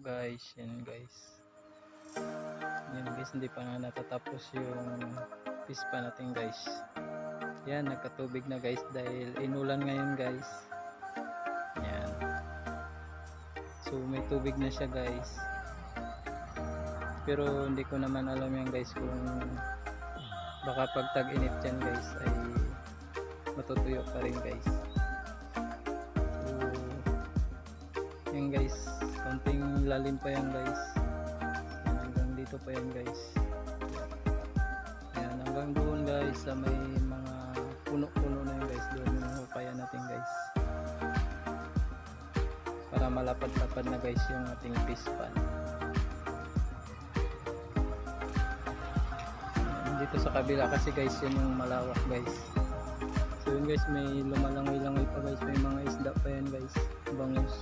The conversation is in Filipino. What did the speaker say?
guys, yan guys. Yan guys, hindi pa nga natatapos yung pispa natin guys. Yan, nagkatubig na guys dahil inulan ngayon guys. Yan. So may tubig na siya guys. Pero hindi ko naman alam yan guys kung baka pag tag-init yan guys ay matutuyo pa rin guys. So yan guys, konting lalim pa yan guys. Hanggang dito pa yan guys. Ayan, hanggang doon guys sa may mga puno-puno na yan guys. Doon yung hukayan natin guys. Para malapad-lapad na guys yung ating pispan. Dito sa kabila kasi guys yun yung malawak guys. So yun guys, may lumalangoy-langoy pa guys. May mga isda pa yan guys. Bangus.